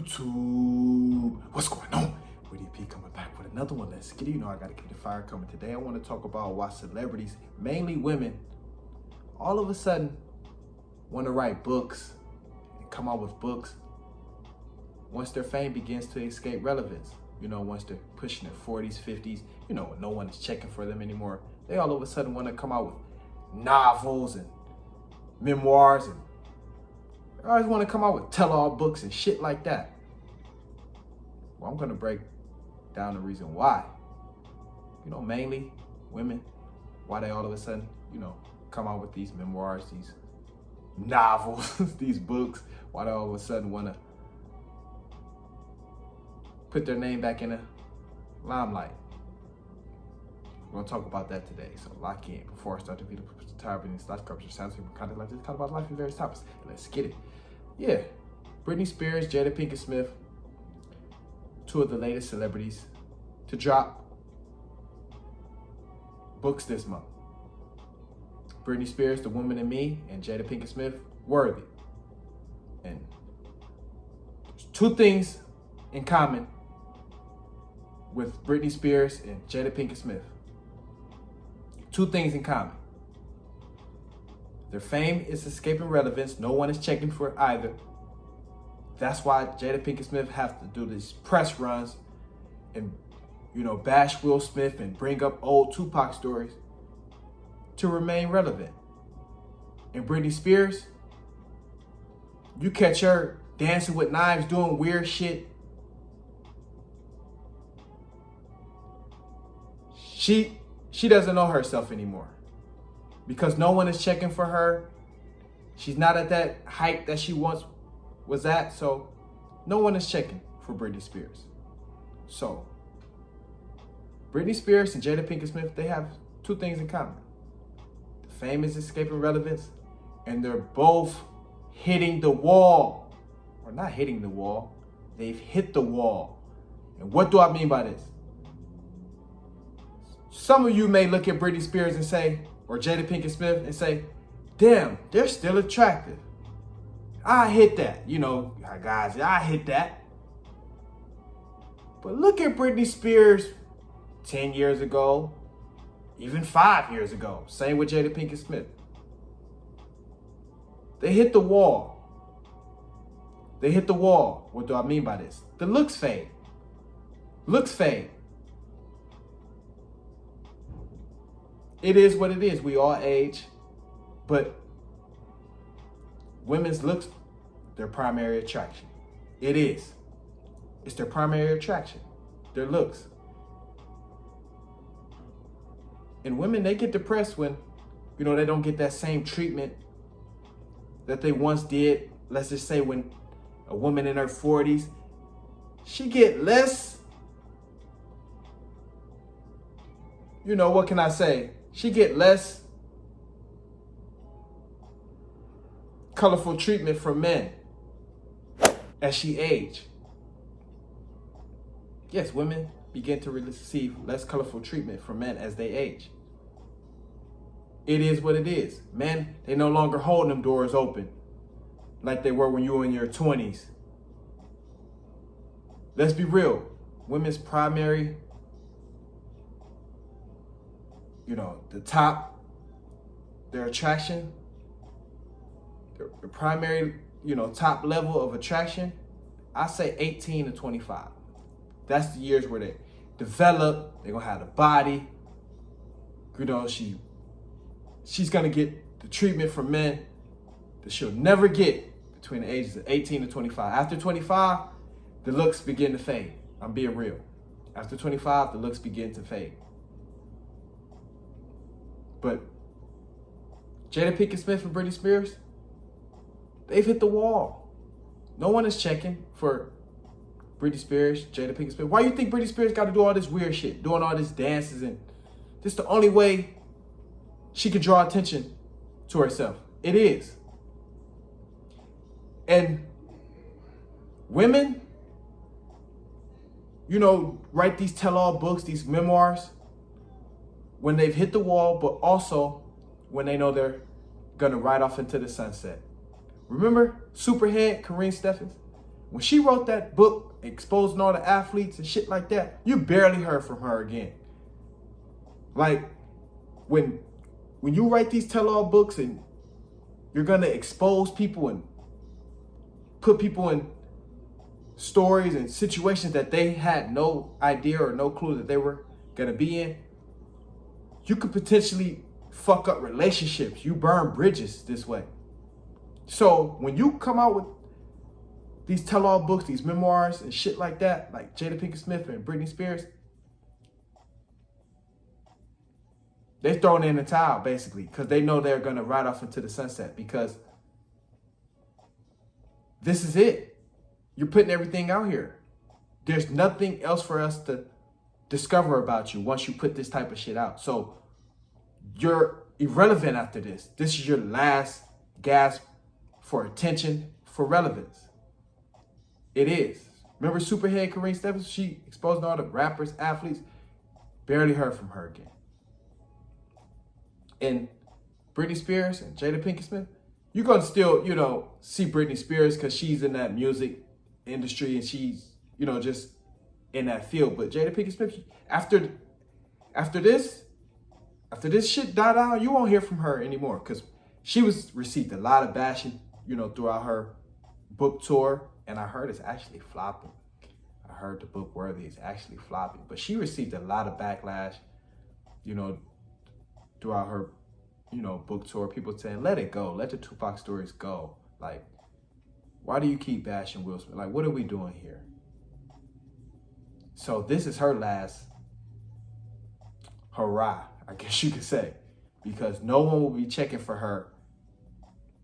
YouTube? What's going on? Witty P coming back with another one. Let's get it. You know I gotta keep the fire coming. Today I want to talk about why celebrities, mainly women, all of a sudden want to write books and come out with books once their fame begins to escape relevance. You know, once they're pushing their 40s, 50s, you know, when no one is checking for them anymore, they all of a sudden want to come out with novels and memoirs, and they always want to come out with tell-all books and shit like that. Well, I'm going to break down the reason why. You know, mainly women, why they all of a sudden, you know, come out with these memoirs, these novels, these books, why they all of a sudden want to put their name back in the limelight. We're going to talk about that today, so lock in. Before I start the video, put the title in slash coverage sounds like content like this, talk about life and various topics. Let's get it. Yeah, Britney Spears, Jada, Pinkett, Smith, two of the latest celebrities to drop books this month. Britney Spears, The Woman in Me, and Jada Pinkett Smith, Worthy. And there's two things in common with Britney Spears and Jada Pinkett Smith. Two things in common. Their fame is escaping relevance. No one is checking for either. That's why Jada Pinkett Smith have to do these press runs and, you know, bash Will Smith and bring up old Tupac stories to remain relevant. And Britney Spears, you catch her dancing with knives, doing weird shit. She doesn't know herself anymore because no one is checking for her. She's not at that height that she once was at, so no one is checking for Britney Spears. So Britney Spears and Jada Pinkett Smith, they have two things in common. The fame is escaping relevance, and they're both hitting the wall. Or not hitting the wall, they've hit the wall. And what do I mean by this? Some of you may look at Britney Spears and say, or Jada Pinkett Smith and say, damn, they're still attractive. I hit that. You know, guys, I hit that. But look at Britney Spears 10 years ago, even 5 years ago. Same with Jada Pinkett Smith. They hit the wall. They hit the wall. What do I mean by this? The looks fade. Looks fade. It is what it is. We all age, but women's looks, their primary attraction. It is. It's their primary attraction, their looks. And women, they get depressed when, you know, they don't get that same treatment that they once did. Let's just say when a woman in her 40s, she get less, you know, what can I say? She get less colorful treatment from men as she age. Yes, women begin to receive less colorful treatment from men as they age. It is what it is. Men, they no longer hold them doors open like they were when you were in your 20s. Let's be real. Women's primary, you know, their attraction, their primary, you know, top level of attraction, I say 18 to 25. That's the years where they develop, they're gonna have the body, you know, she's gonna get the treatment from men that she'll never get between the ages of 18 to 25. After 25, the looks begin to fade. I'm being real. After 25, the looks begin to fade. But Jada Pinkett Smith and Britney Spears, they've hit the wall. No one is checking for Britney Spears, Jada Pinkett Smith. Why do you think Britney Spears got to do all this weird shit, doing all these dances, and this the only way she can draw attention to herself? It is. And women, you know, write these tell-all books, these memoirs, when they've hit the wall, but also when they know they're gonna ride off into the sunset. Remember Superhead, Kareem Steffens? when she wrote that book, exposing all the athletes and shit like that, you barely heard from her again. Like, when you write these tell-all books and you're gonna expose people and put people in stories and situations that they had no idea or no clue that they were gonna be in, you could potentially fuck up relationships. You burn bridges this way. So when you come out with these tell-all books, these memoirs and shit like that, like Jada Pinkett Smith and Britney Spears, they're throwing in the towel basically because they know they're gonna ride off into the sunset because this is it. You're putting everything out here. There's nothing else for us to discover about you once you put this type of shit out. So you're irrelevant after this. This is your last gasp for attention, for relevance. It is. Remember Superhead Kareem Steffens? She exposed all the rappers, athletes. Barely heard from her again. And Britney Spears and Jada Pinkett Smith, you're going to still, see Britney Spears because she's in that music industry and she's, just in that field. But Jada Pinkett Smith, after this shit died out, you won't hear from her anymore because she received a lot of bashing, throughout her book tour. And I heard it's actually flopping. I heard the book Worthy is actually flopping. But she received a lot of backlash, throughout her, book tour. People saying, let it go. Let the Tupac stories go. Like, why do you keep bashing Will Smith? Like, what are we doing here? So this is her last hurrah, I guess you could say. Because no one will be checking for her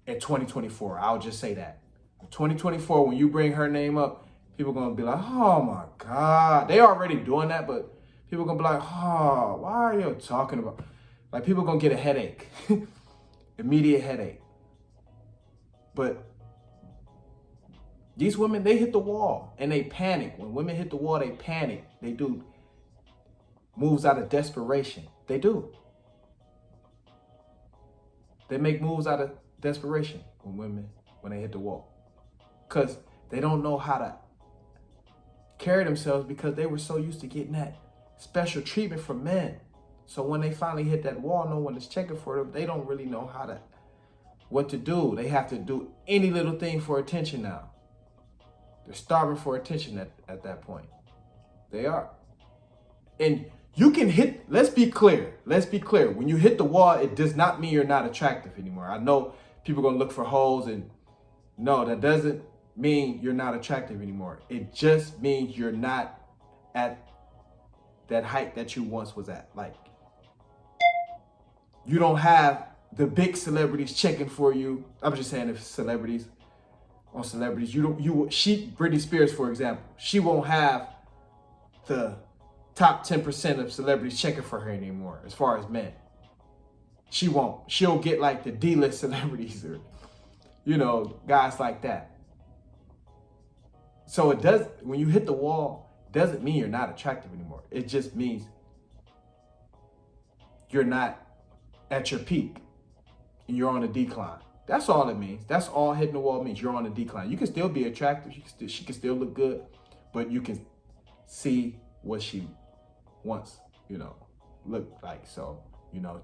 in 2024. I'll just say that. In 2024, when you bring her name up, people are going to be like, oh my God. They already doing that, but people are going to be like, oh, why are you talking about? Like, people are going to get a headache. Immediate headache. But these women, they hit the wall and they panic. When women hit the wall, they panic. They do moves out of desperation. They do. They make moves out of desperation when they hit the wall. Because they don't know how to carry themselves because they were so used to getting that special treatment from men. So when they finally hit that wall, no one is checking for them. They don't really know what to do. They have to do any little thing for attention now. They're starving for attention at that point. They are. And you can hit, let's be clear. When you hit the wall, it does not mean you're not attractive anymore. I know people are going to look for holes and no, that doesn't mean you're not attractive anymore. It just means you're not at that height that you once was at. Like, you don't have the big celebrities checking for you. I'm just saying, if celebrities, Britney Spears, for example, she won't have the top 10% of celebrities checking for her anymore as far as men. She won't. She'll get like the D-list celebrities or, guys like that. So when you hit the wall, it doesn't mean you're not attractive anymore. It just means you're not at your peak and you're on a decline. That's all it means. That's all hitting the wall means. You're on a decline. You can still be attractive. She can still look good, but you can see what she once, looked like. So,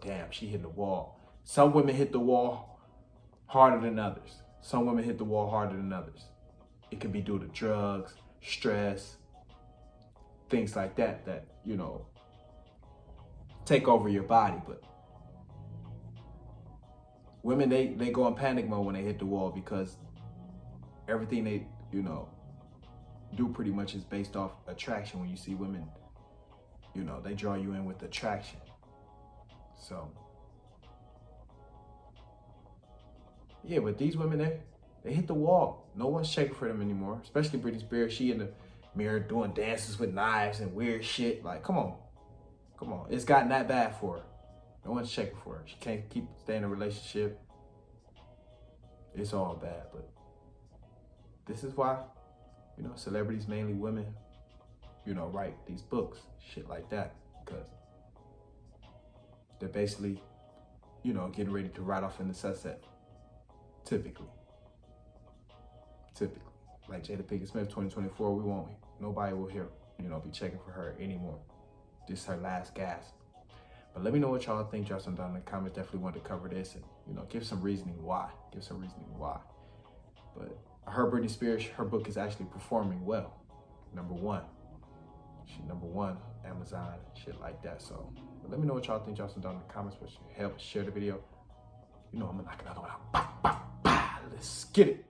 damn, she hit the wall. Some women hit the wall harder than others. Some women hit the wall harder than others. It can be due to drugs, stress, things like that, take over your body. But women, they go in panic mode when they hit the wall because everything they, do pretty much is based off attraction. When you see women, they draw you in with attraction. So, yeah, but these women, they hit the wall. No one's checking for them anymore, especially Britney Spears. She in the mirror doing dances with knives and weird shit. Like, come on. It's gotten that bad for her. No one's checking for her. She can't stay in a relationship. It's all bad, but this is why, celebrities, mainly women, write these books, shit like that, because they're basically, getting ready to ride off in the sunset. Typically. like Jada Pinkett Smith 2024, nobody will hear, be checking for her anymore. This is her last gasp. But let me know what y'all think. Drop some down in the comments. Definitely want to cover this and, give some reasoning why. But I heard Britney Spears, her book is actually performing well. Number one. She's number one, Amazon, shit like that. So but let me know what y'all think. Drop some down in the comments. But help share the video. I'm gonna knock another one out. Bah, bah, bah. Let's get it.